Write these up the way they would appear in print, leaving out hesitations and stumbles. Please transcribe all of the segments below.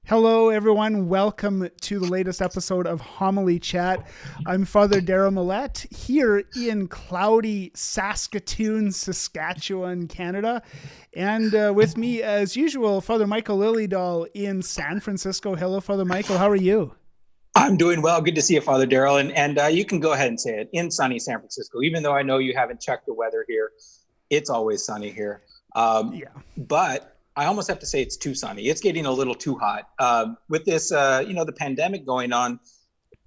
Hello, everyone. Welcome to the latest episode of Homily Chat. I'm Father Darryl Millette here in cloudy Saskatoon, Saskatchewan, Canada. And with me, as usual, Father Michael Liliedahl in San Francisco. Hello, Father Michael. How are you? I'm doing well. Good to see you, Father Darryl. And you can go ahead and say it, in sunny San Francisco. Even though I know you haven't checked the weather here, it's always sunny here. But I almost have to say it's too sunny. It's getting a little too hot. With this, the pandemic going on,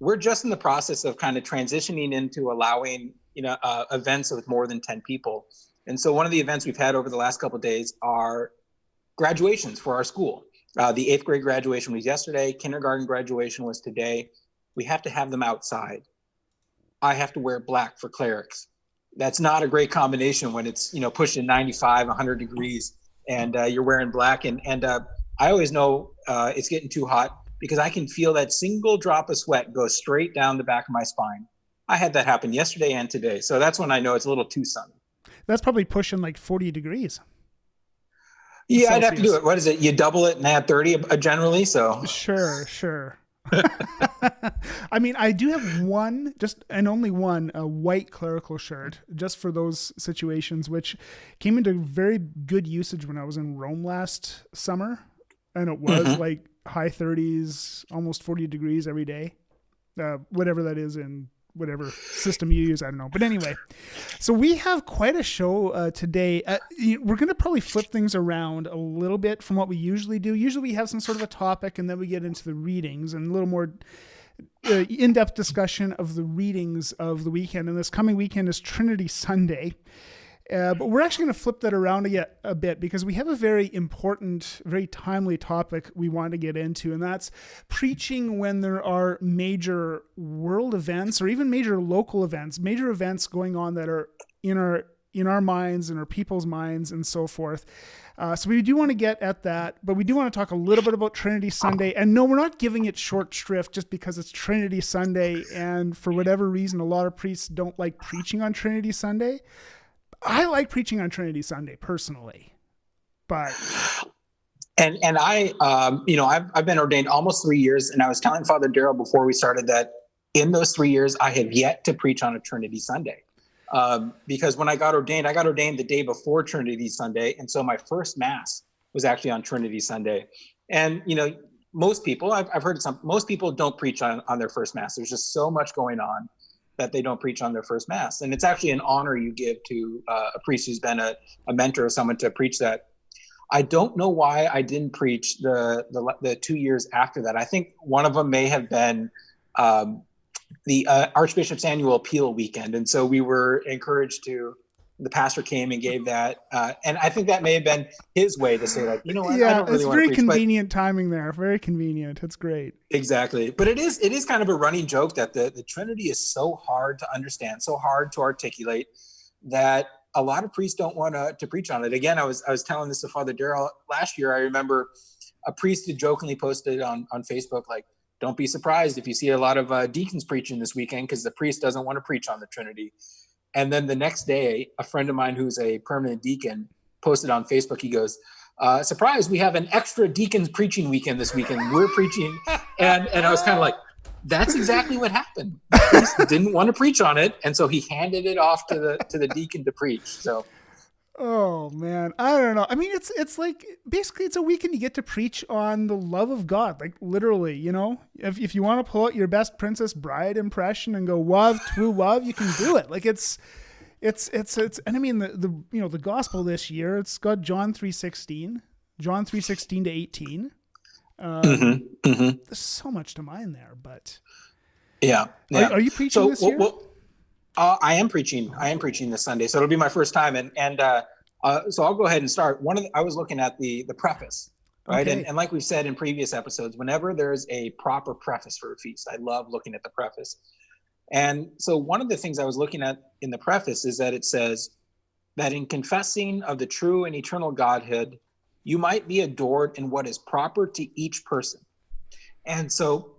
we're just in the process of kind of transitioning into allowing, events with more than 10 people. And so one of the events we've had over the last couple of days are graduations for our school. The 8th grade graduation was yesterday. Kindergarten graduation was today. We have to have them outside. I have to wear black for clerics. That's not a great combination when it's, pushing 95, 100 degrees. And you're wearing black. And I always know it's getting too hot because I can feel that single drop of sweat go straight down the back of my spine. I had that happen yesterday and today. So that's when I know it's a little too sunny. That's probably pushing like 40 degrees. Yeah, Celsius. I'd have to do it. What is it? You double it and add 30 generally. So Sure. I mean, I do have one, only one, a white clerical shirt, just for those situations, which came into very good usage when I was in Rome last summer. And it was like high 30s, almost 40 degrees every day, whatever that is in whatever system you use. I don't know. But anyway, so we have quite a show today. We're going to probably flip things around a little bit from what we usually do. Usually we have some sort of a topic and then we get into the readings and a little more in-depth discussion of the readings of the weekend. And this coming weekend is Trinity Sunday. But we're actually going to flip that around a bit because we have a very important, very timely topic we want to get into, and that's preaching when there are major world events or even major local events, major events going on that are in our minds and our people's minds and so forth. So we do want to get at that, but we do want to talk a little bit about Trinity Sunday. And no, we're not giving it short shrift just because it's Trinity Sunday, and for whatever reason, a lot of priests don't like preaching on Trinity Sunday. I like preaching on Trinity Sunday personally, but. And I, I've been ordained almost 3 years, and I was telling Father Darryl before we started that in those 3 years, I have yet to preach on a Trinity Sunday. Because when I got ordained the day before Trinity Sunday. And so my first Mass was actually on Trinity Sunday. And, most people, I've heard most people don't preach on their first Mass. There's just so much going on that they don't preach on their first Mass. And it's actually an honor you give to a priest who's been a mentor or someone to preach that. I don't know why I didn't preach the 2 years after that. I think one of them may have been the Archbishop's annual appeal weekend. And so we were encouraged the pastor came and gave that. And I think that may have been his way to say, like, what? Yeah, I don't really it's want to very preach, convenient timing there. Very convenient. It's great. Exactly. But it is kind of a running joke that the Trinity is so hard to understand, so hard to articulate, that a lot of priests don't want to preach on it. Again, I was telling this to Father Darryl last year. I remember a priest who jokingly posted on Facebook, like, don't be surprised if you see a lot of deacons preaching this weekend because the priest doesn't want to preach on the Trinity. And then the next day, a friend of mine who's a permanent deacon posted on Facebook, he goes, surprise, we have an extra deacons preaching weekend this weekend. We're preaching. And I was kind of like, that's exactly what happened. The priest didn't want to preach on it. And so he handed it off to the deacon to preach. So. Oh man, I don't know. I mean, it's like basically it's a weekend you get to preach on the love of God, like literally. If you want to pull out your best Princess Bride impression and go "love, true love," you can do it. Like it's, and I mean the gospel this year, it's got John 3:16 to 18. There's so much to mine there, but yeah. Are you preaching this year? I am preaching this Sunday, so it'll be my first time, and so I'll go ahead and start. I was looking at the preface, right? Okay. And like we've said in previous episodes, whenever there's a proper preface for a feast, I love looking at the preface. And so one of the things I was looking at in the preface is that it says that in confessing of the true and eternal Godhead, you might be adored in what is proper to each person. And so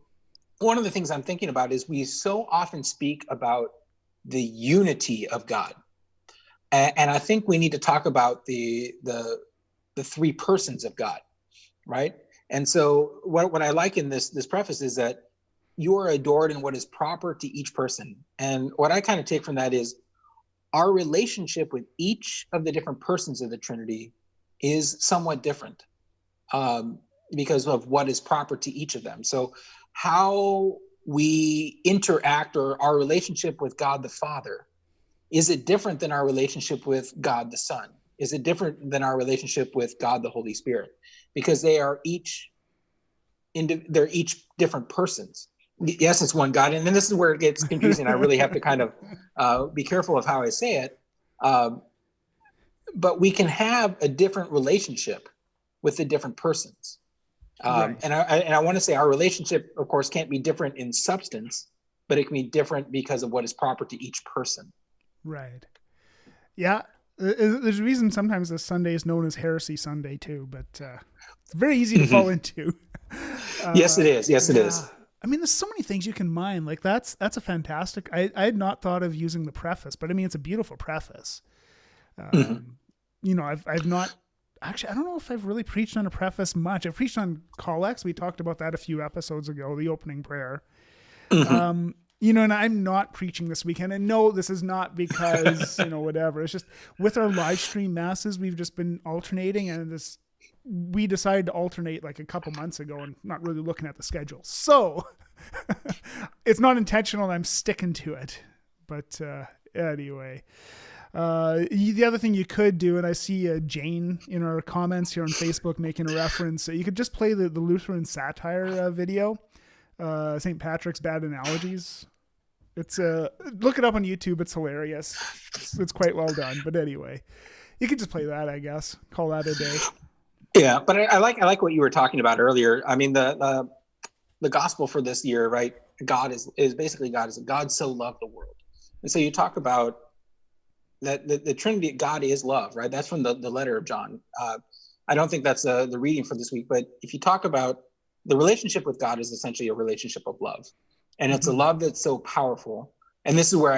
one of the things I'm thinking about is we so often speak about the unity of God. And I think we need to talk about the three persons of God, right? And so what I like in this preface is that you are adored in what is proper to each person. And what I kind of take from that is our relationship with each of the different persons of the Trinity is somewhat different because of what is proper to each of them. So how we interact, or our relationship with God the Father, is it different than our relationship with God the Son? Is it different than our relationship with God the Holy Spirit? Because they're each different persons. Yes, it's one God. And then this is where it gets confusing. I really have to kind of be careful of how I say it. But we can have a different relationship with the different persons. Right. And I want to say our relationship, of course, can't be different in substance, but it can be different because of what is proper to each person. Right. Yeah. There's a reason sometimes this Sunday is known as Heresy Sunday too, but it's very easy to fall into. Yes, it is. Yes, it is. I mean, there's so many things you can mine. Like that's a fantastic. I had not thought of using the preface, but I mean, it's a beautiful preface. You know, I've not actually. I don't know if I've really preached on a preface much. I've preached on collects. We talked about that a few episodes ago. The opening prayer. You know, and I'm not preaching this weekend. And no, this is not because you know whatever. It's just with our live stream masses, we've just been alternating, and we decided to alternate like a couple months ago and not really looking at the schedule. So it's not intentional. I'm sticking to it. But anyway, the other thing you could do, and I see Jane in our comments here on Facebook making a reference, you could just play the Lutheran satire video, St. Patrick's Bad Analogies. It's look it up on YouTube. It's hilarious. It's quite well done. But anyway, you could just play that, I guess. Call that a day. Yeah, but I like what you were talking about earlier. I mean, the gospel for this year, right? God is basically God so loved the world, and so you talk about that the Trinity. God is love, right? That's from the letter of John. I don't think that's the reading for this week, but if you talk about the relationship with God, is essentially a relationship of love, and it's a love that's so powerful. And this is where I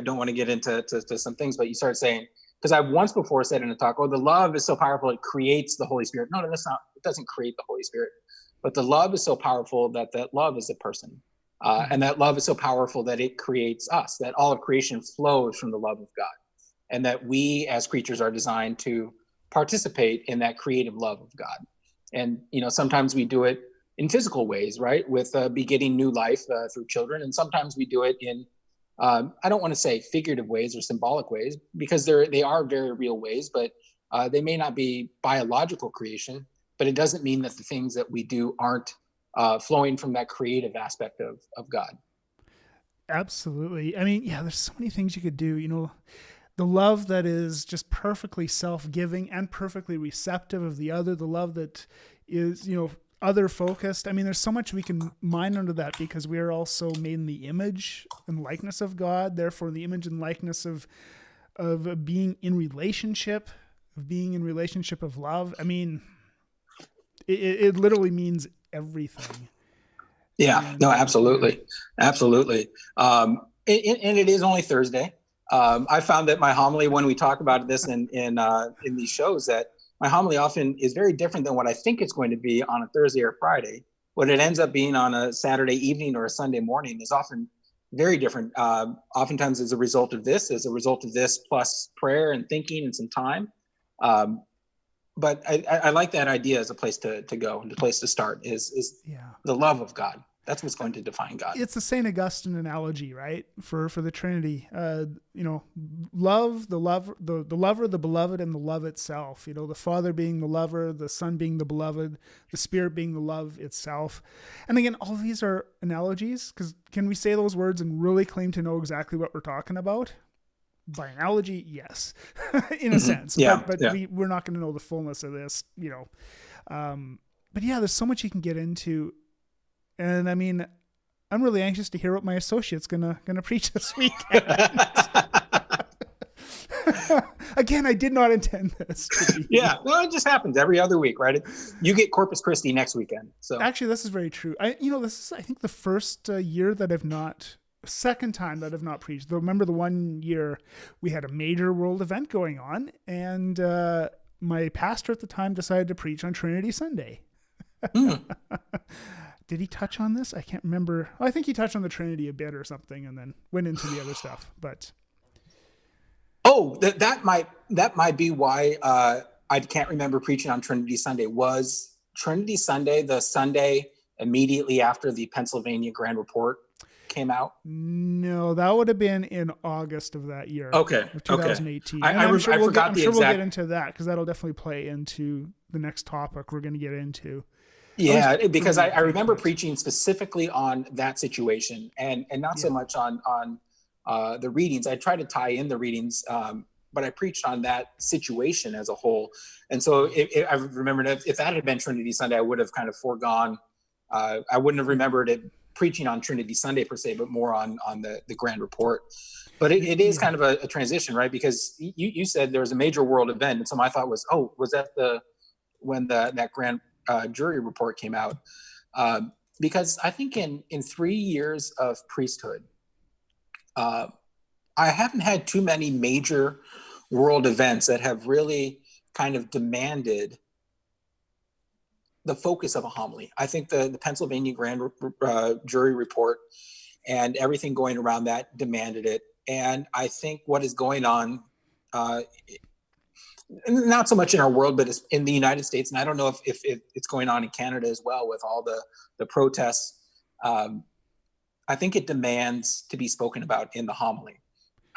don't want to get into some things, but you start saying. Because I've once before said in a talk, the love is so powerful, it creates the Holy Spirit. No, that's not. It doesn't create the Holy Spirit. But the love is so powerful that love is a person. And that love is so powerful that it creates us, that all of creation flows from the love of God. And that we as creatures are designed to participate in that creative love of God. And, you know, sometimes we do it in physical ways, right? With begetting new life through children. And sometimes we do it in I don't want to say figurative ways or symbolic ways, because they are very real ways, but they may not be biological creation, but it doesn't mean that the things that we do aren't flowing from that creative aspect of God. Absolutely. I mean, yeah, there's so many things you could do, you know, the love that is just perfectly self-giving and perfectly receptive of the other, the love that is, you know, other focused. I mean, there's so much we can mine under that because we are also made in the image and likeness of God. Therefore, the image and likeness of being in relationship, of love. I mean, it literally means everything. Yeah, no, absolutely. Absolutely. And it is only Thursday. I found that my homily, when we talk about this in these shows, that my homily often is very different than what I think it's going to be on a Thursday or Friday. What it ends up being on a Saturday evening or a Sunday morning is often very different. Oftentimes as a result of this plus prayer and thinking and some time. But I like that idea as a place to go and a place to start is the love of God. That's what's going to define God. It's the St. Augustine analogy, right? For the Trinity, you know, love, the lover, the beloved, and the love itself. You know, the Father being the lover, the Son being the beloved, the Spirit being the love itself. And again, all of these are analogies, because can we say those words and really claim to know exactly what we're talking about? By analogy, yes, in a sense. Yeah, but we're not going to know the fullness of this, you know. But yeah, there's so much you can get into. And I mean, I'm really anxious to hear what my associate's gonna preach this weekend. Again, I did not intend this to be. Yeah, well, it just happens every other week, right? You get Corpus Christi next weekend. So actually, this is very true. This is, I think, the first second time that I've not preached. Remember the one year we had a major world event going on, and my pastor at the time decided to preach on Trinity Sunday. Did he touch on this? I can't remember. I think he touched on the Trinity a bit or something, and then went into the other stuff. But that might be why I can't remember preaching on Trinity Sunday. Was Trinity Sunday the Sunday immediately after the Pennsylvania Grand Report came out? No, that would have been in August of that year. Okay. Of 2018. Okay. I'm sure we'll get into that, because that'll definitely play into the next topic we're going to get into. Yeah, because I remember preaching specifically on that situation, and not so much on the readings. I tried to tie in the readings, but I preached on that situation as a whole. And so I remembered if that had been Trinity Sunday, I would have kind of foregone. I wouldn't have remembered it preaching on Trinity Sunday per se, but more on the Grand Report. But it is kind of a transition, right? Because you said there was a major world event, and so my thought was, was that when that Grand jury report came out? Because I think in 3 years of priesthood, I haven't had too many major world events that have really kind of demanded the focus of a homily. I think the Pennsylvania Grand jury report and everything going around that demanded it. And I think what is going on, not so much in our world, but it's in the United States, and I don't know if it's going on in Canada as well with all the protests. I think it demands to be spoken about in the homily.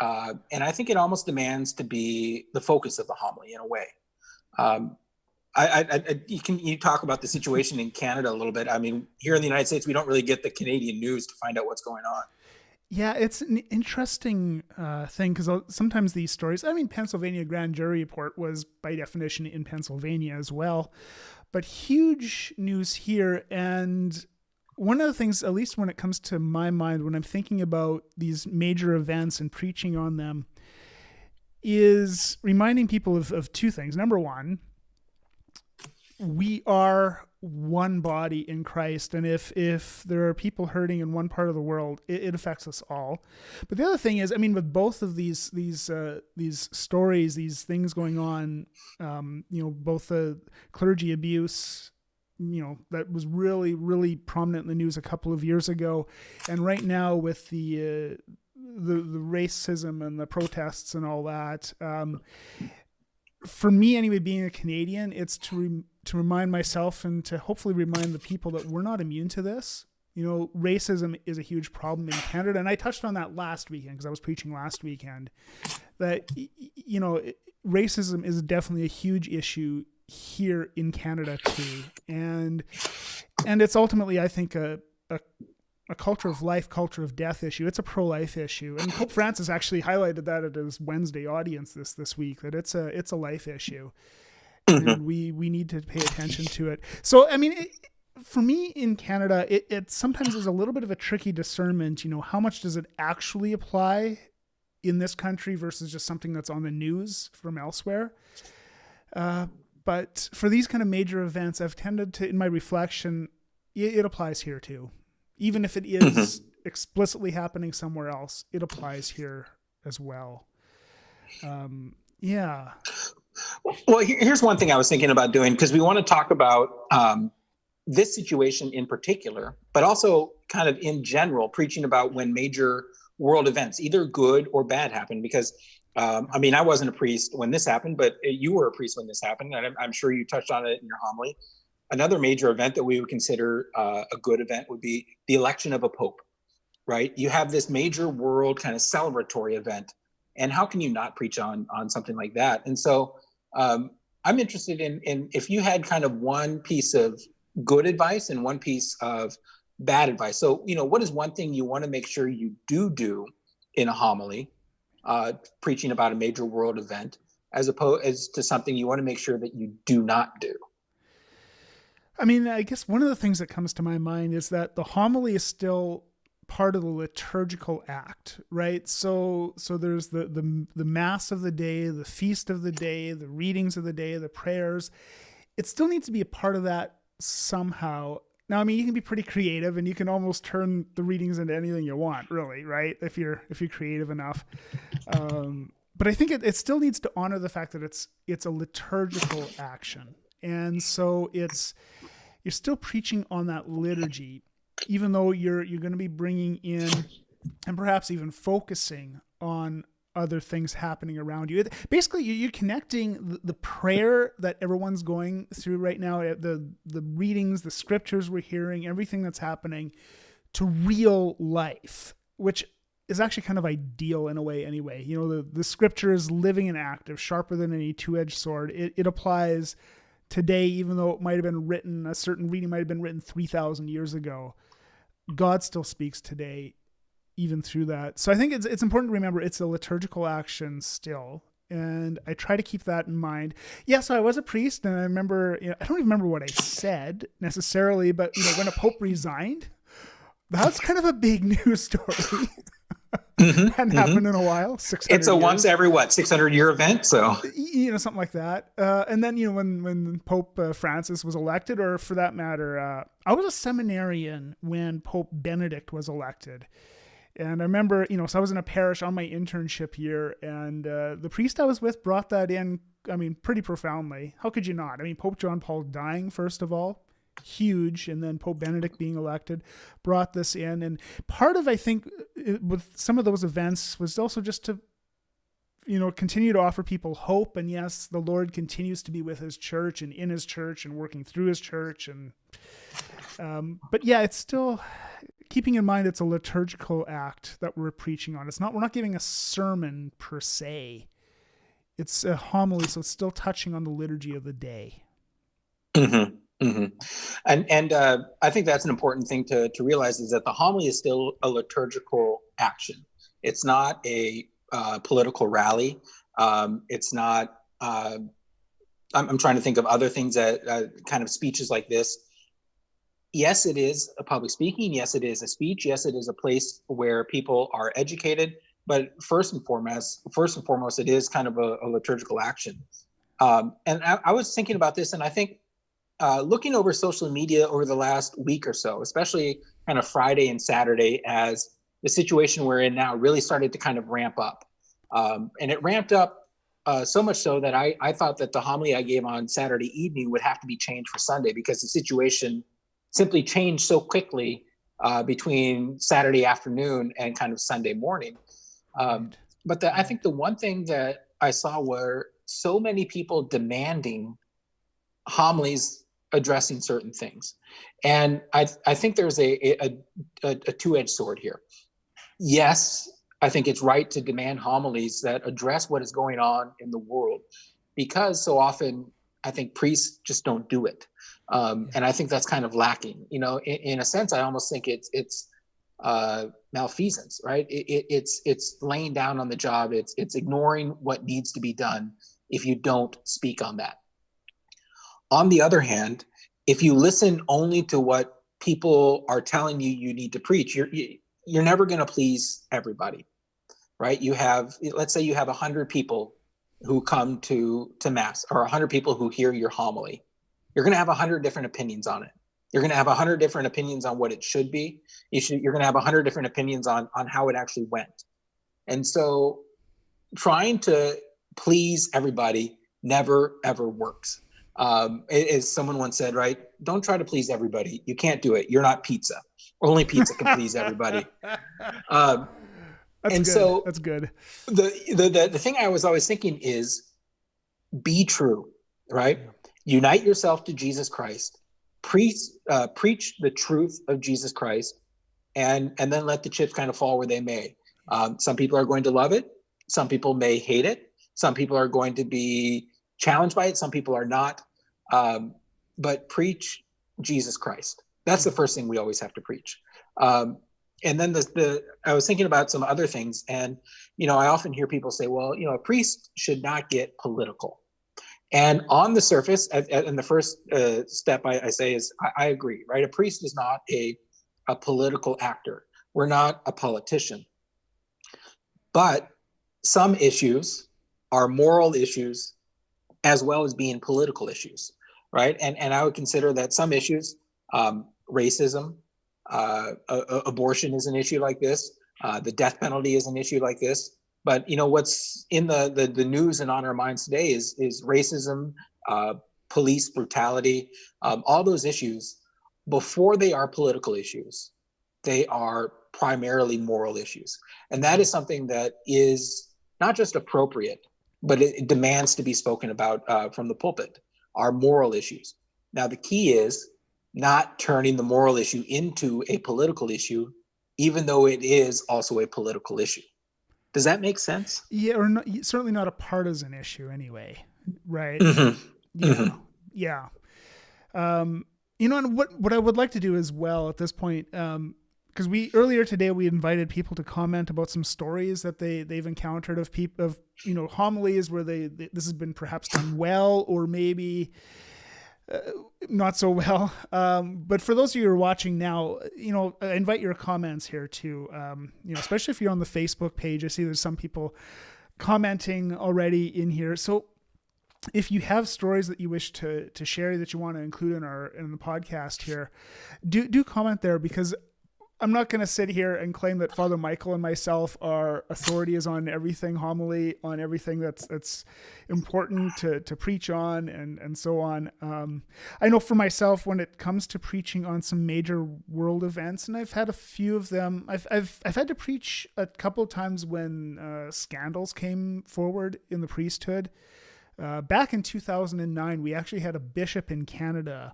And I think it almost demands to be the focus of the homily in a way. You talk about the situation in Canada a little bit. I mean, here in the United States, we don't really get the Canadian news to find out what's going on. Yeah, it's an interesting thing, because sometimes these stories, I mean, Pennsylvania Grand Jury Report was by definition in Pennsylvania as well, but huge news here. And one of the things, at least when it comes to my mind, when I'm thinking about these major events and preaching on them, is reminding people of two things. Number one, we are one body in Christ, and if there are people hurting in one part of the world, it affects us all. But the other thing is, I mean, with both of these stories, these things going on, both the clergy abuse, that was really, really prominent in the news a couple of years ago, and right now with the racism and the protests and all that. For me, anyway, being a Canadian, it's to remind myself and to hopefully remind the people that we're not immune to this. Racism is a huge problem in Canada. And I touched on that last weekend because I was preaching last weekend that, racism is definitely a huge issue here in Canada too. And it's ultimately, I think, a culture of life, culture of death issue. It's a pro-life issue. And Pope Francis actually highlighted that at his Wednesday audience this week, that it's a life issue. And we need to pay attention to it. So, I mean, for me in Canada, it sometimes is a little bit of a tricky discernment. How much does it actually apply in this country versus just something that's on the news from elsewhere? But for these kind of major events, I've tended to, in my reflection, it applies here too. Even if it is explicitly happening somewhere else, it applies here as well. Yeah. Well, here's one thing I was thinking about doing, because we want to talk about this situation in particular, but also kind of in general, preaching about when major world events, either good or bad, happen. Because, I wasn't a priest when this happened, but you were a priest when this happened. And I'm sure you touched on it in your homily. Another major event that we would consider a good event would be the election of a pope, right? You have this major world kind of celebratory event. And how can you not preach on something like that? And so I'm interested in if you had kind of one piece of good advice and one piece of bad advice. So, what is one thing you want to make sure you do in a homily, preaching about a major world event, as opposed to something you want to make sure that you do not do? I mean, I guess one of the things that comes to my mind is that the homily is still part of the liturgical act, right? So there's the mass of the day, the feast of the day, the readings of the day, the prayers. It still needs to be a part of that somehow. Now, I mean, you can be pretty creative and you can almost turn the readings into anything you want, really, right? If you're creative enough. But I think it still needs to honor the fact that it's a liturgical action. And so it's you're still preaching on that liturgy, even though you're going to be bringing in and perhaps even focusing on other things happening around you. Basically, you're connecting the prayer that everyone's going through right now, the readings, the scriptures we're hearing, everything that's happening, to real life, which is actually kind of ideal in a way anyway. You know, the scripture is living and active, sharper than any two-edged sword. It applies today, even though it might have been written, a certain reading might have been written 3,000 years ago. God still speaks today, even through that. So I think it's important to remember it's a liturgical action still. And I try to keep that in mind. Yeah, so I was a priest, and I remember, I don't even remember what I said necessarily, but when a pope resigned, that's kind of a big news story. Hadn't happened in a while. 600 It's a years. once every 600-year event. So something like that. And then when Pope Francis was elected, or for that matter, I was a seminarian when Pope Benedict was elected. And I remember, so I was in a parish on my internship year, and the priest I was with brought that in, pretty profoundly. How could you not? Pope John Paul dying, first of all, huge, and then Pope Benedict being elected brought this in. And part of, I think, with some of those events was also just to, continue to offer people hope. And yes, the Lord continues to be with his church and in his church and working through his church. And, but yeah, it's still keeping in mind it's a liturgical act that we're preaching on. We're not giving a sermon per se. It's a homily, so it's still touching on the liturgy of the day. Mm-hmm. Mm-hmm. And I think that's an important thing to realize, is that the homily is still a liturgical action. It's not a political rally. It's not, I'm trying to think of other things that kind of speeches like this. Yes, it is a public speaking. Yes, it is a speech. Yes, it is a place where people are educated. But first and foremost, it is kind of a liturgical action. And I was thinking about this, and I think looking over social media over the last week or so, especially kind of Friday and Saturday, as the situation we're in now really started to kind of ramp up. And it ramped up so much so that I thought that the homily I gave on Saturday evening would have to be changed for Sunday, because the situation simply changed so quickly between Saturday afternoon and kind of Sunday morning. But I think the one thing that I saw were so many people demanding homilies addressing certain things. And I think there's a two-edged sword here. Yes, I think it's right to demand homilies that address what is going on in the world, because so often I think priests just don't do it. And I think that's kind of lacking. In a sense, I almost think it's malfeasance, right? It's laying down on the job. It's ignoring what needs to be done if you don't speak on that. On the other hand, if you listen only to what people are telling you need to preach, you're never going to please everybody, right? Let's say you have 100 people who come to Mass, or 100 people who hear your homily. You're going to have 100 different opinions on it. You're going to have 100 different opinions on what it should be. You're going to have 100 different opinions on how it actually went. And so trying to please everybody never, ever works. As someone once said, right? Don't try to please everybody. You can't do it. You're not pizza. Only pizza can please everybody. That's good. The thing I was always thinking is, be true, right? Yeah. Unite yourself to Jesus Christ. Preach the truth of Jesus Christ, and then let the chips kind of fall where they may. Some people are going to love it. Some people may hate it. Some people are going to be challenged by it. Some people are not. But preach Jesus Christ. That's the first thing we always have to preach. And then I was thinking about some other things, and I often hear people say, well, a priest should not get political. And on the surface, and the first step I say is I agree, right? A priest is not a political actor. We're not a politician. But some issues are moral issues as well as being political issues, right? And I would consider that some issues, racism, abortion is an issue like this. The death penalty is an issue like this. But what's in the news and on our minds today is racism, police brutality, all those issues, before they are political issues, they are primarily moral issues. And that is something that is not just appropriate, but it demands to be spoken about from the pulpit, are moral issues. Now, the key is not turning the moral issue into a political issue, even though it is also a political issue. Does that make sense? Yeah, or not, certainly not a partisan issue anyway, right? Mm-hmm. Yeah, Mm-hmm. yeah. And what I would like to do as well at this point, because earlier today we invited people to comment about some stories that they've encountered of people of homilies where this has been perhaps done well or maybe not so well. But for those of you who are watching now, I invite your comments here too. Especially if you're on the Facebook page, I see there's some people commenting already in here. So if you have stories that you wish to share that you want to include in the podcast here, do comment there, because I'm not going to sit here and claim that Father Michael and myself are authorities on everything homily, on everything that's important to preach on and so on. I know for myself, when it comes to preaching on some major world events, and I've had a few of them, I've had to preach a couple of times when scandals came forward in the priesthood. Back in 2009, we actually had a bishop in Canada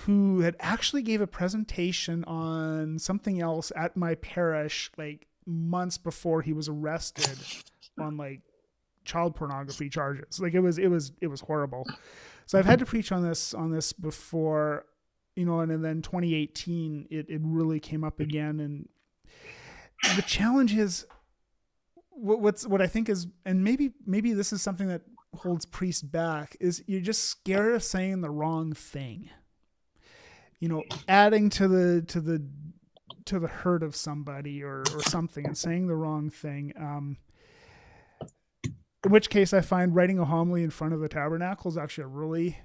who had actually gave a presentation on something else at my parish, like months before he was arrested on like child pornography charges. Like it was horrible. So I've had to preach on this before, and then 2018, it really came up again. And the challenge is what I think is, and maybe this is something that holds priests back, is you're just scared of saying the wrong thing. Adding to the hurt of somebody or something and saying the wrong thing. In which case I find writing a homily in front of the tabernacle is actually a really,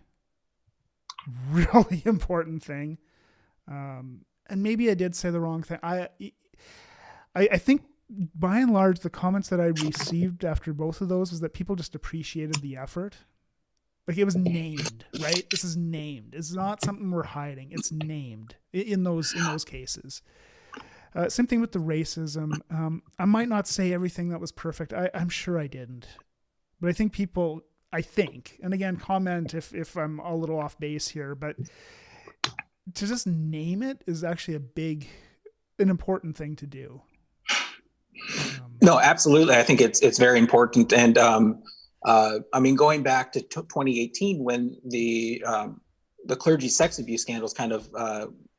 really important thing. And maybe I did say the wrong thing. I think by and large, the comments that I received after both of those was that people just appreciated the effort. Like it was named, right? This is named. It's not something we're hiding. It's named in those cases. Same thing with the racism. I might not say everything that was perfect. I'm sure I didn't, but I think people, and again, comment if I'm a little off base here, but to just name it is actually an important thing to do. No, absolutely. I think it's very important. And, going back to 2018 when the clergy sex abuse scandals kind of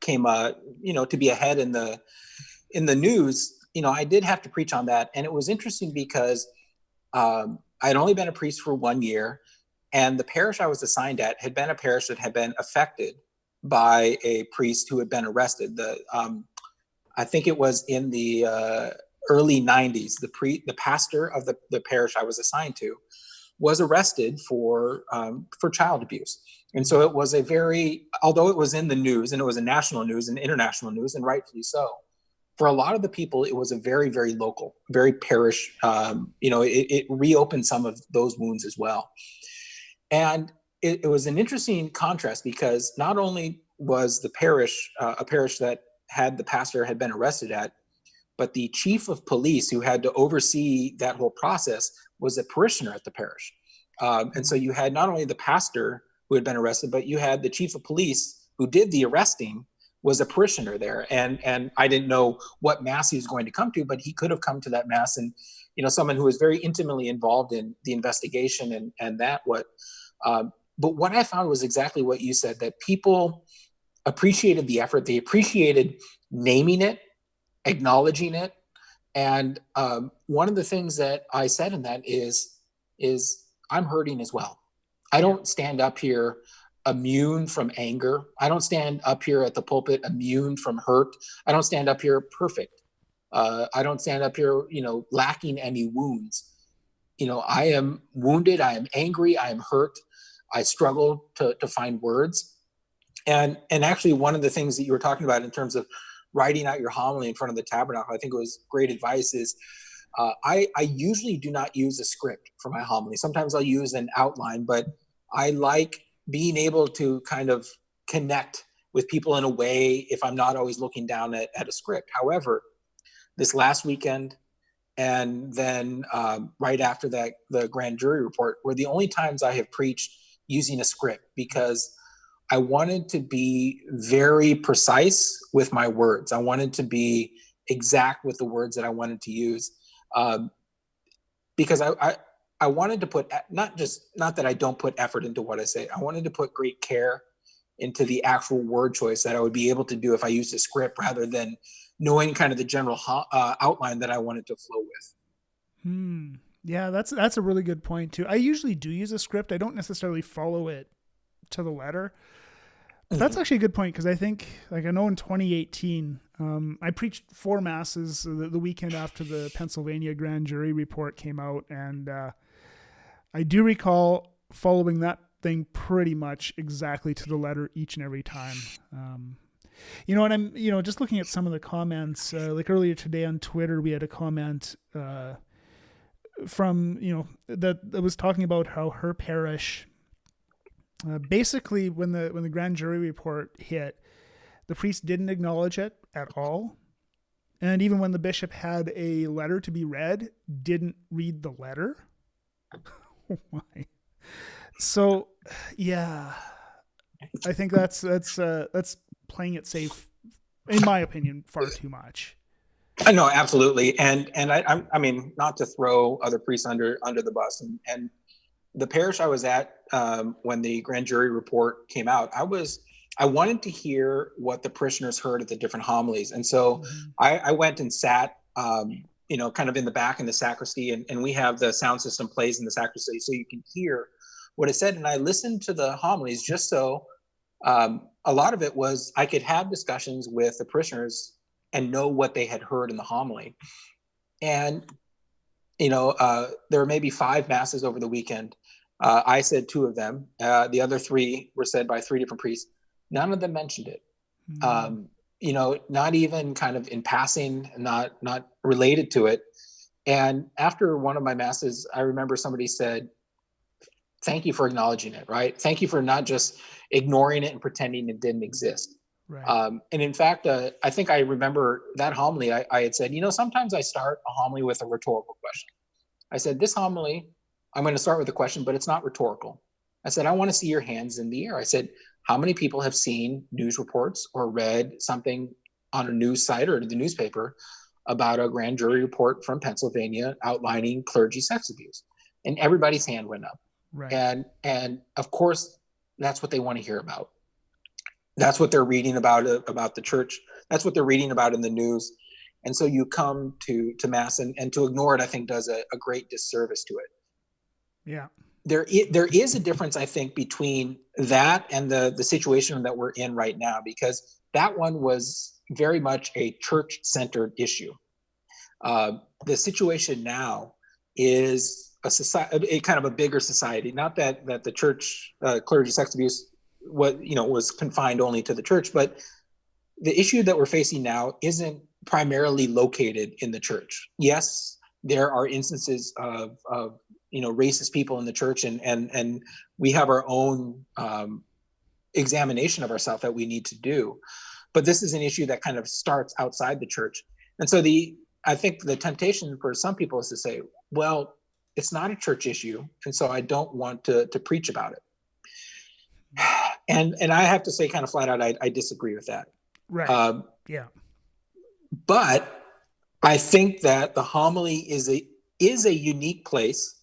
came, to be ahead in the news, I did have to preach on that. And it was interesting because I'd only been a priest for 1 year, and the parish I was assigned at had been a parish that had been affected by a priest who had been arrested. I think it was in the early 90s. The pastor of the parish I was assigned to was arrested for child abuse. And so it was although it was in the news, and it was a national news and international news, and rightfully so, for a lot of the people, it was a very, very local, very parish, it reopened some of those wounds as well. And it was an interesting contrast, because not only was the parish a parish that the pastor had been arrested at, but the chief of police who had to oversee that whole process was a parishioner at the parish. And so you had not only the pastor who had been arrested, but you had the chief of police who did the arresting was a parishioner there. And I didn't know what mass he was going to come to, but he could have come to that mass. And, someone who was very intimately involved in the investigation but what I found was exactly what you said, that people appreciated the effort. They appreciated naming it, acknowledging it. And one of the things that I said in that is I'm hurting as well. I don't stand up here immune from anger. I don't stand up here at the pulpit immune from hurt. I don't stand up here perfect. I don't stand up here, lacking any wounds. I am wounded. I am angry. I am hurt. I struggle to find words. And actually, one of the things that you were talking about in terms of writing out your homily in front of the tabernacle, I think it was great advice, is I usually do not use a script for my homily. Sometimes I'll use an outline, but I like being able to kind of connect with people in a way if I'm not always looking down at a script. However, this last weekend and then right after that, the grand jury report were the only times I have preached using a script, because I wanted to be very precise with my words. I wanted to be exact with the words that I wanted to use, because I wanted to put, not that I don't put effort into what I say, I wanted to put great care into the actual word choice that I would be able to do if I used a script, rather than knowing kind of the general outline that I wanted to flow with. Yeah, that's a really good point too. I usually do use a script. I don't necessarily follow it to the letter. But that's actually a good point, because I think, like, I know in 2018, I preached 4 masses the weekend after the Pennsylvania grand jury report came out, and I do recall following that thing pretty much exactly to the letter each and every time. And I'm, just looking at some of the comments, like earlier today on Twitter, we had a comment from, that was talking about how her parish, basically when the grand jury report hit, the priest didn't acknowledge it at all. And even when the bishop had a letter to be read, didn't read the letter. Why? So, yeah, I think that's playing it safe, in my opinion, far too much. I know, absolutely, and I mean, not to throw other priests under the bus, and the parish I was at when the grand jury report came out, I wanted to hear what the parishioners heard at the different homilies, and so I went and sat, kind of in the back in the sacristy, and we have the sound system plays in the sacristy, so you can hear what it said. And I listened to the homilies just so a lot of it was I could have discussions with the parishioners and know what they had heard in the homily. And, there were maybe 5 masses over the weekend. I said 2 of them. The other 3 were said by 3 different priests. None of them mentioned it. Not even kind of in passing, not related to it. And after one of my masses, I remember somebody said, "Thank you for acknowledging it," right? Thank you for not just ignoring it and pretending it didn't exist. Right. And in fact, I think I remember that homily, I had said, sometimes I start a homily with a rhetorical question. I said, this homily, I'm going to start with a question, but it's not rhetorical. I said, I want to see your hands in the air. I said, how many people have seen news reports or read something on a news site or the newspaper about a grand jury report from Pennsylvania outlining clergy sex abuse? And everybody's hand went up. Right. And of course, that's what they want to hear about. That's what they're reading about the church. That's what they're reading about in the news. And so you come to Mass, and to ignore it, I think, does a great disservice to it. Yeah. There is a difference, I think, between that and the situation that we're in right now, because that one was very much a church-centered issue. The situation now is a kind of a bigger society. Not that the church clergy sex abuse was confined only to the church, but the issue that we're facing now isn't primarily located in the church. Yes, there are instances of racist people in the church, and we have our own examination of ourselves that we need to do. But this is an issue that kind of starts outside the church. And so I think the temptation for some people is to say, well, it's not a church issue, and so I don't want to preach about it. And I have to say, kind of flat out, I disagree with that. Right. Yeah. But I think that the homily is a unique place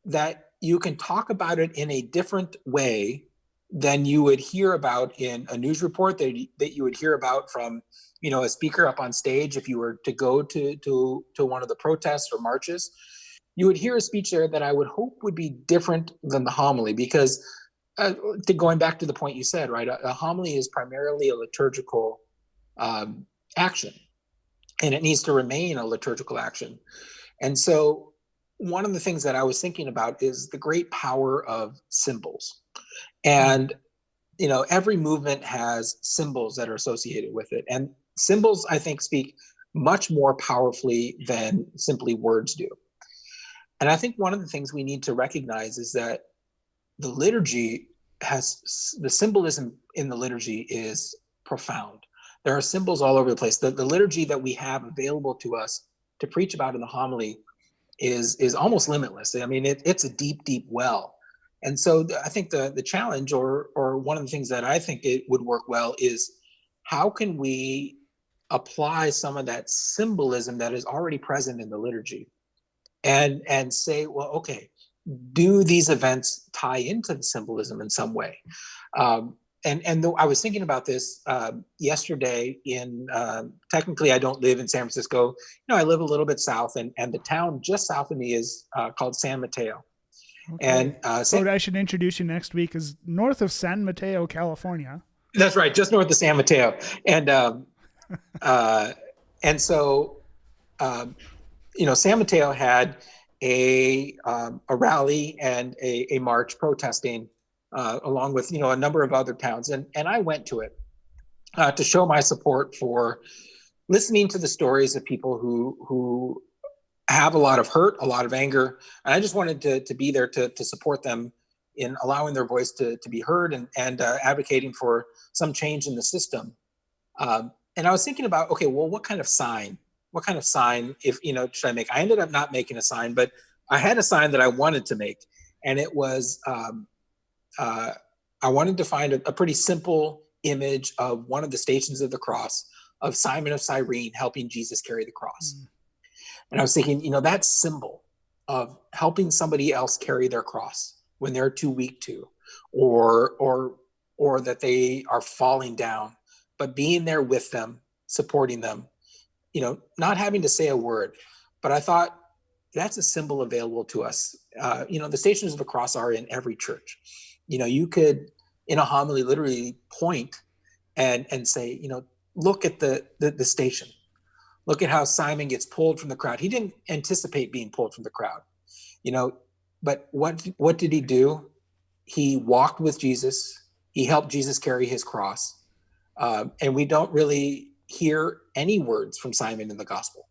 that you can talk about it in a different way than you would hear about in a news report, that you would hear about from, a speaker up on stage. If you were to go to one of the protests or marches, you would hear a speech there that I would hope would be different than the homily, because going back to the point you said, right, a homily is primarily a liturgical action, and it needs to remain a liturgical action. And so one of the things that I was thinking about is the great power of symbols. And, every movement has symbols that are associated with it. And symbols, I think, speak much more powerfully than simply words do. And I think one of the things we need to recognize is that the liturgy the symbolism in the liturgy is profound. There are symbols all over the place. The liturgy that we have available to us to preach about in the homily is almost limitless. I mean, it's a deep, deep well. And so I think the challenge, or one of the things that I think it would work well, is how can we apply some of that symbolism that is already present in the liturgy and say, well, okay, do these events tie into the symbolism in some way? And though I was thinking about this yesterday technically I don't live in San Francisco. I live a little bit south, and the town just south of me is called San Mateo. Okay. And so I should introduce you next week is north of San Mateo, California. That's right, just north of San Mateo. And so San Mateo had a rally and a march protesting along with a number of other towns, and I went to it to show my support for listening to the stories of people who have a lot of hurt, a lot of anger, and I just wanted to be there to support them in allowing their voice to be heard and advocating for some change in the system. And I was thinking about, okay, well, what kind of sign should I make? I ended up not making a sign, but I had a sign that I wanted to make, and it was I wanted to find a pretty simple image of one of the Stations of the Cross of Simon of Cyrene helping Jesus carry the cross. And I was thinking, that symbol of helping somebody else carry their cross when they're too weak to, or that they are falling down, but being there with them, supporting them, not having to say a word. But I thought that's a symbol available to us. The Stations of the Cross are in every church. You could, in a homily, literally point and say, look at the station. Look at how Simon gets pulled from the crowd. He didn't anticipate being pulled from the crowd, but what did he do? He walked with Jesus. He helped Jesus carry his cross. And we don't really hear any words from Simon in the gospel.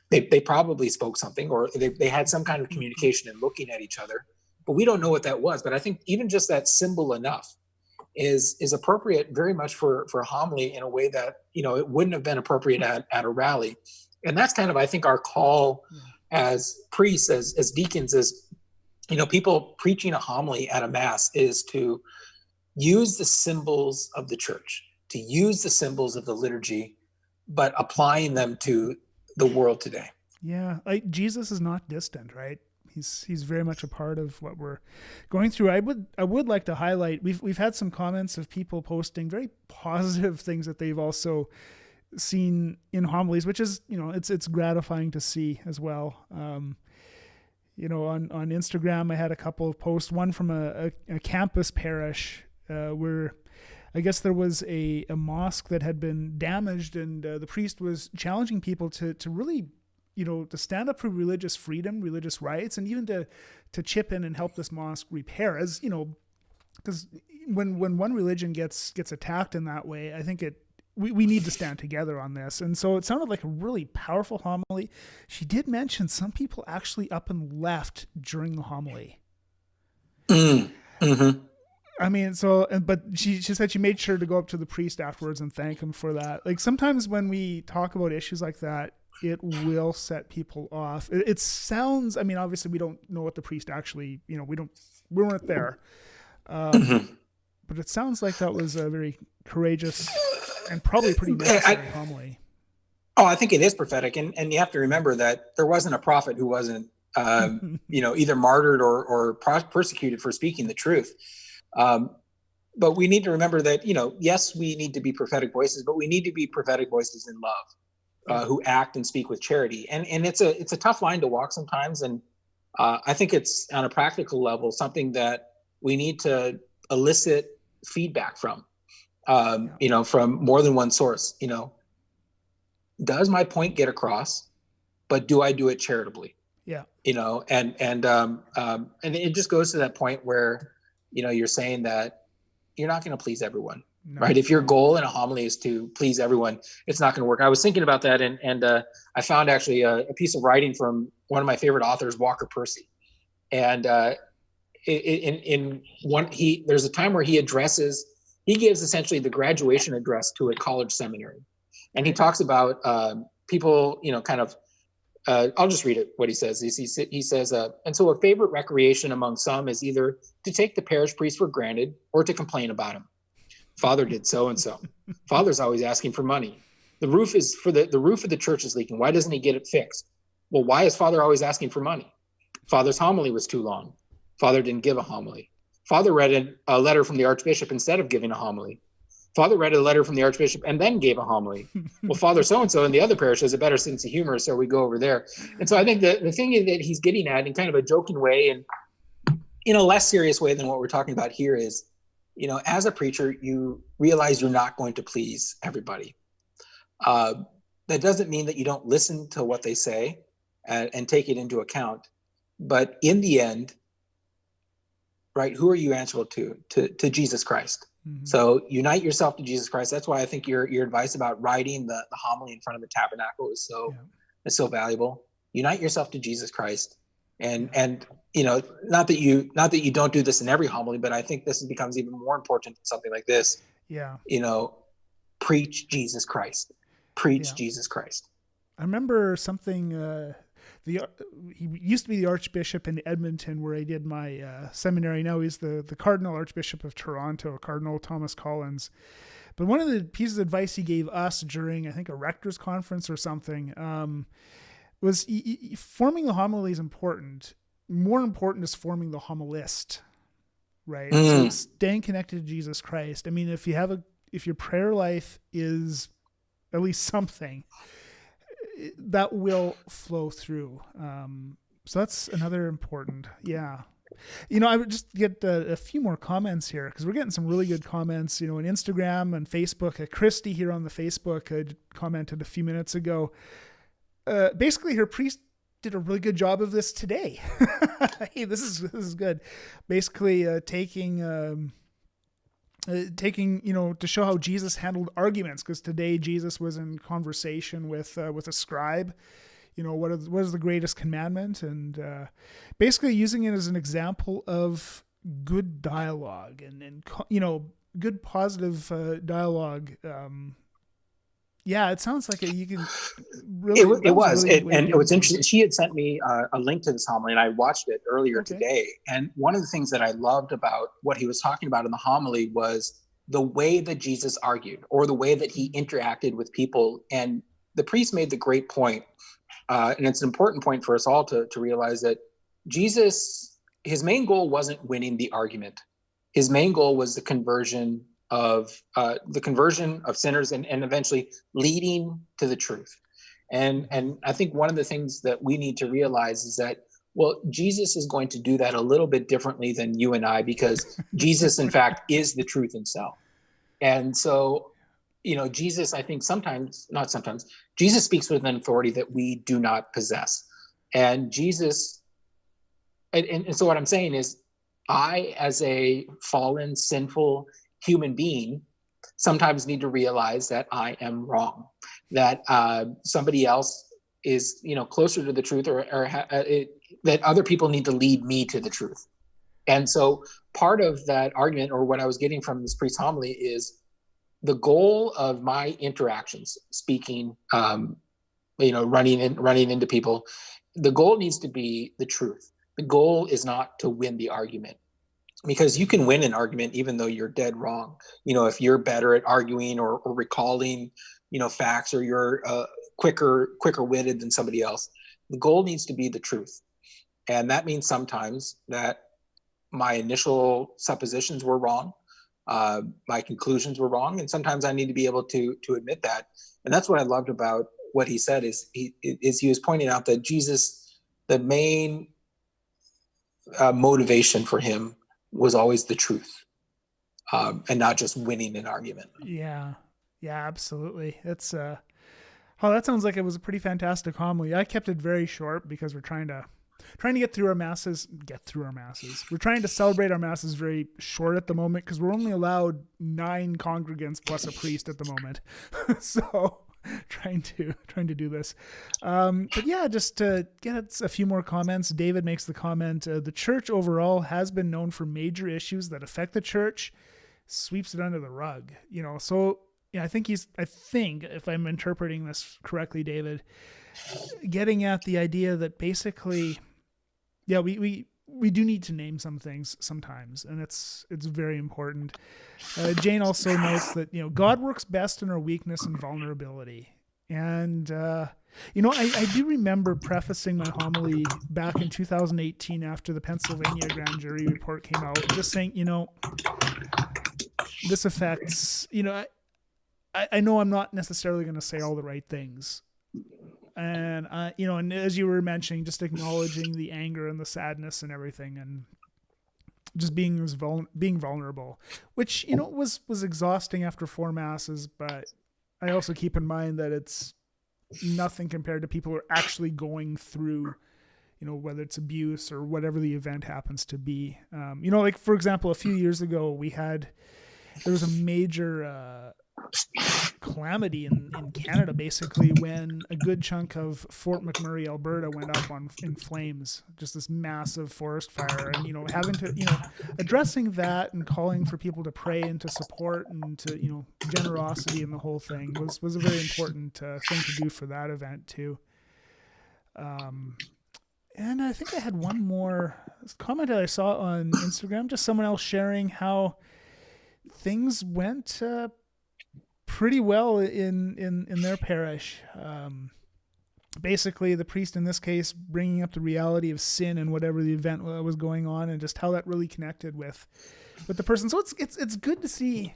They probably spoke something, or they had some kind of communication and looking at each other, but we don't know what that was. But I think even just that symbol enough is appropriate very much for a homily in a way that, it wouldn't have been appropriate at a rally. And that's kind of, I think, our call as priests, as deacons, as, people preaching a homily at a mass, is to use the symbols of the church, to use the symbols of the liturgy, but applying them to the world today. Yeah, Jesus is not distant, right? He's very much a part of what we're going through. I would like to highlight, we've had some comments of people posting very positive things that they've also seen in homilies, which is, it's gratifying to see as well. On Instagram, I had a couple of posts, one from a campus parish where I guess there was a mosque that had been damaged, and the priest was challenging people to really, to stand up for religious freedom, religious rights, and even to chip in and help this mosque repair. As because when one religion gets attacked in that way, I think we need to stand together on this. And so it sounded like a really powerful homily. She did mention some people actually up and left during the homily. Mm-hmm. I mean, but she said she made sure to go up to the priest afterwards and thank him for that. Like, sometimes when we talk about issues like that, it will set people off. It sounds, I mean, obviously we don't know what the priest actually, we weren't there. But it sounds like that was a very courageous and probably pretty necessary homily. Oh, I think it is prophetic. And you have to remember that there wasn't a prophet who wasn't, either martyred or persecuted for speaking the truth. But we need to remember that, yes, we need to be prophetic voices, but we need to be prophetic voices in love, who act and speak with charity. And it's a tough line to walk sometimes. And I think it's, on a practical level, something that we need to elicit feedback from, from more than one source. Does my point get across, but do I do it charitably? Yeah. And it just goes to that point where, you're saying that you're not going to please everyone, right? If your goal in a homily is to please everyone, it's not going to work. I was thinking about that, and I found actually a piece of writing from one of my favorite authors, Walker Percy, and in one, there's a time where he gives essentially the graduation address to a college seminary. And he talks about people, kind of, I'll just read it, what he says. He says, and so a favorite recreation among some is either to take the parish priest for granted or to complain about him. Father did so-and-so. Father's always asking for money. The roof of the church is leaking. Why doesn't he get it fixed? Well, why is Father always asking for money? Father's homily was too long. Father didn't give a homily. Father read a letter from the Archbishop instead of giving a homily. Father read a letter from the Archbishop and then gave a homily. Well, Father so-and-so in the other parish has a better sense of humor, so we go over there. And so I think the thing that he's getting at in kind of a joking way and in a less serious way than what we're talking about here is, as a preacher, you realize you're not going to please everybody. That doesn't mean that you don't listen to what they say and take it into account. But in the end, right, who are you answerable to Jesus Christ? Mm-hmm. So unite yourself to Jesus Christ. That's why I think your advice about writing the homily in front of the tabernacle is so valuable. Unite yourself to Jesus Christ. And not that you don't do this in every homily, but I think this becomes even more important in something like this. Yeah. Preach Jesus Christ. Preach Jesus Christ. I remember something, he used to be the Archbishop in Edmonton where I did my seminary. Now he's the Cardinal Archbishop of Toronto, Cardinal Thomas Collins. But one of the pieces of advice he gave us during, I think, a rector's conference or something, was forming the homily is important. More important is forming the homilist, right? So staying connected to Jesus Christ. I mean, if your prayer life is at least something, that will flow through. So that's another important. Yeah. I would just get a few more comments here because we're getting some really good comments, on Instagram and Facebook. Christy here on the Facebook commented a few minutes ago. Basically her priest did a really good job of this today. Hey, this is good. Basically taking, to show how Jesus handled arguments, because today Jesus was in conversation with a scribe, what is the greatest commandment, and basically using it as an example of good dialogue and good positive dialogue. Yeah, it sounds like you can really. It was, and it was interesting. She had sent me a link to this homily, and I watched it earlier today. And one of the things that I loved about what he was talking about in the homily was the way that Jesus argued, or the way that he interacted with people. And the priest made the great point, and it's an important point for us all to realize that Jesus, his main goal wasn't winning the argument. His main goal was the conversion of sinners and eventually leading to the truth. And I think one of the things that we need to realize is that, well, Jesus is going to do that a little bit differently than you and I, because Jesus, in fact, is the truth himself. And so, Jesus, I think Jesus speaks with an authority that we do not possess. And Jesus, and so what I'm saying is, I, as a fallen, sinful human being, sometimes need to realize that I am wrong, that somebody else is, closer to the truth, or that other people need to lead me to the truth. And so part of that argument, or what I was getting from this priest's homily, is the goal of my interactions, speaking, running into people, the goal needs to be the truth. The goal is not to win the argument, because you can win an argument even though you're dead wrong. If you're better at arguing or recalling, facts, or you're quicker witted than somebody else. The goal needs to be the truth. And that means sometimes that my initial suppositions were wrong. My conclusions were wrong. And sometimes I need to be able to admit that. And that's what I loved about what he said is he was pointing out that Jesus, the main motivation for him was always the truth, and not just winning an argument. Yeah, absolutely. It's that sounds like it was a pretty fantastic homily. I kept it very short because we're trying to get through our masses. We're trying to celebrate our masses very short at the moment, because we're only allowed 9 congregants plus a priest at the moment. So trying to do this. But yeah, just to get a few more comments. David makes the comment, the church overall has been known for major issues that affect the church, sweeps it under the rug, so yeah, I think if I'm interpreting this correctly, David, getting at the idea that basically, yeah, we do need to name some things sometimes, and it's very important. Jane also notes that, God works best in our weakness and vulnerability. And, I do remember prefacing my homily back in 2018 after the Pennsylvania grand jury report came out, just saying, this affects, I know I'm not necessarily going to say all the right things. And, and as you were mentioning, just acknowledging the anger and the sadness and everything, and just being vulnerable, which, was exhausting after 4 masses. But I also keep in mind that it's nothing compared to people who are actually going through, whether it's abuse or whatever the event happens to be. Like, for example, a few years ago, there was a major calamity in Canada, basically, when a good chunk of Fort McMurray, Alberta, went up in flames, just this massive forest fire. And, having to, addressing that and calling for people to pray and to support and to, generosity and the whole thing was a very important thing to do for that event too. And I think I had one more comment that I saw on Instagram, just someone else sharing how things went pretty well in their parish. Basically, the priest in this case bringing up the reality of sin and whatever the event was going on, and just how that really connected with the person. So it's good to see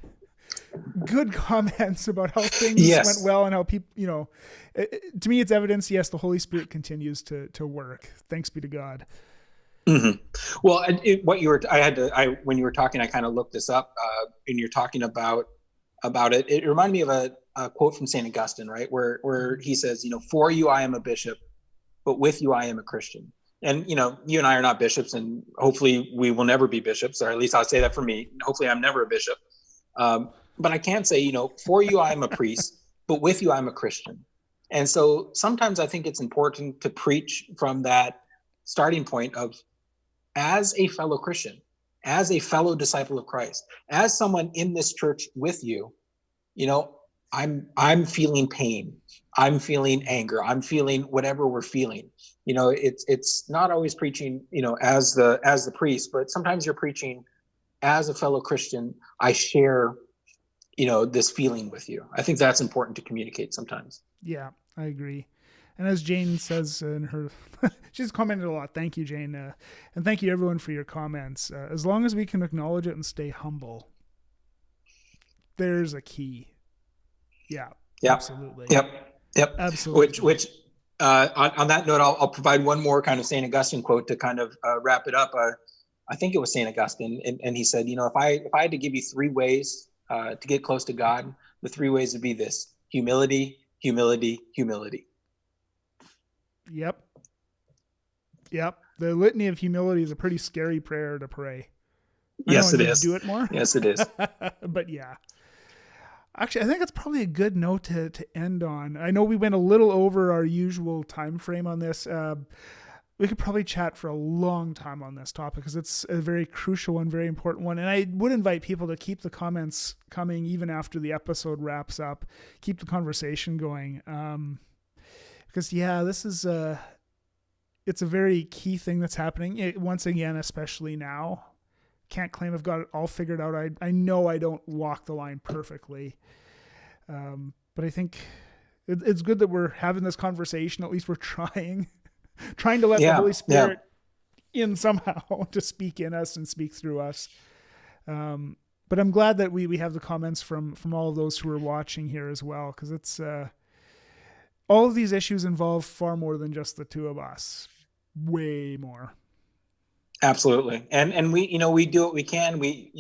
good comments about how things went well and how people, to me, it's evidence. Yes, the Holy Spirit continues to work. Thanks be to God. Mm-hmm. Well, when you were talking, I kind of looked this up, and you're talking about it. It reminded me of a quote from St. Augustine, right? Where he says, for you, I am a bishop, but with you, I am a Christian. And, you and I are not bishops, and hopefully we will never be bishops, or at least I'll say that for me. Hopefully I'm never a bishop. But I can say, for you, I am a priest, but with you, I'm a Christian. And so sometimes I think it's important to preach from that starting point of, as a fellow Christian, as a fellow disciple of Christ, as someone in this church with you, I'm feeling pain. I'm feeling anger. I'm feeling whatever we're feeling. It's not always preaching, as the priest, but sometimes you're preaching as a fellow Christian. I share, this feeling with you. I think that's important to communicate sometimes. Yeah, I agree. And as Jane says in her, she's commented a lot. Thank you, Jane. And thank you everyone for your comments. As long as we can acknowledge it and stay humble, there's a key. Yeah. Absolutely. Yep. Absolutely. Which on that note, I'll provide one more kind of St. Augustine quote to kind of wrap it up. I think it was St. Augustine. And he said, if I had to give you 3 ways to get close to God, the 3 ways would be this: humility, humility, humility. Yep. The litany of humility is a pretty scary prayer to pray. Yes, it is. Do it more. Yes, it is. But yeah. Actually, I think that's probably a good note to end on. I know we went a little over our usual time frame on this. We could probably chat for a long time on this topic because it's a very crucial and very important one. And I would invite people to keep the comments coming even after the episode wraps up. Keep the conversation going. Because this is it's a very key thing that's happening. Once again, especially now. Can't claim I've got it all figured out. I know I don't walk the line perfectly. But I think it's good that we're having this conversation. At least we're trying to let the Holy Spirit in somehow to speak in us and speak through us. But I'm glad that we have the comments from all of those who are watching here as well. Cause it's, all of these issues involve far more than just the 2 of us. Way more. Absolutely. And we, we do what we can. We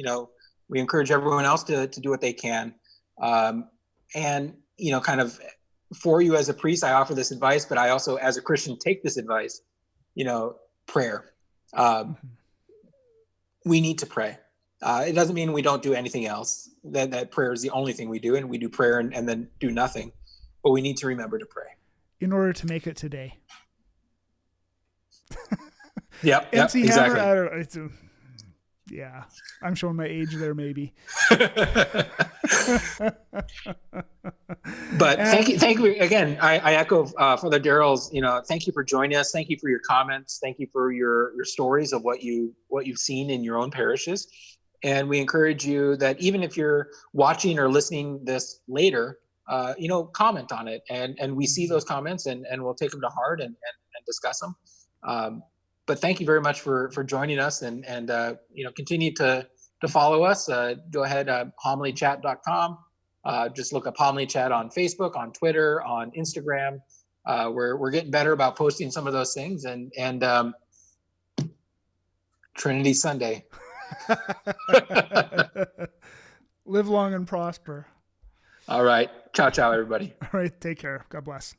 encourage everyone else to do what they can. And, kind of for you as a priest, I offer this advice, but I also, as a Christian, take this advice, prayer. We need to pray. It doesn't mean we don't do anything else, that prayer is the only thing we do, and we do prayer and then do nothing. but we need to remember to pray in order to make it today. Yep, MC exactly. Hammer, I don't know. Yeah, I'm showing my age there, maybe. But thank you again. I echo Father Darryl's. Thank you for joining us. Thank you for your comments. Thank you for your stories of what you've seen in your own parishes. And we encourage you that even if you're watching or listening this later, comment on it, and we see those comments and we'll take them to heart and discuss them. But thank you very much for joining us and continue to follow us. Go ahead, homilychat.com. Just look up Homily Chat on Facebook, on Twitter, on Instagram. We're getting better about posting some of those things and Trinity Sunday. Live long and prosper. All right. Ciao, everybody. All right. Take care. God bless.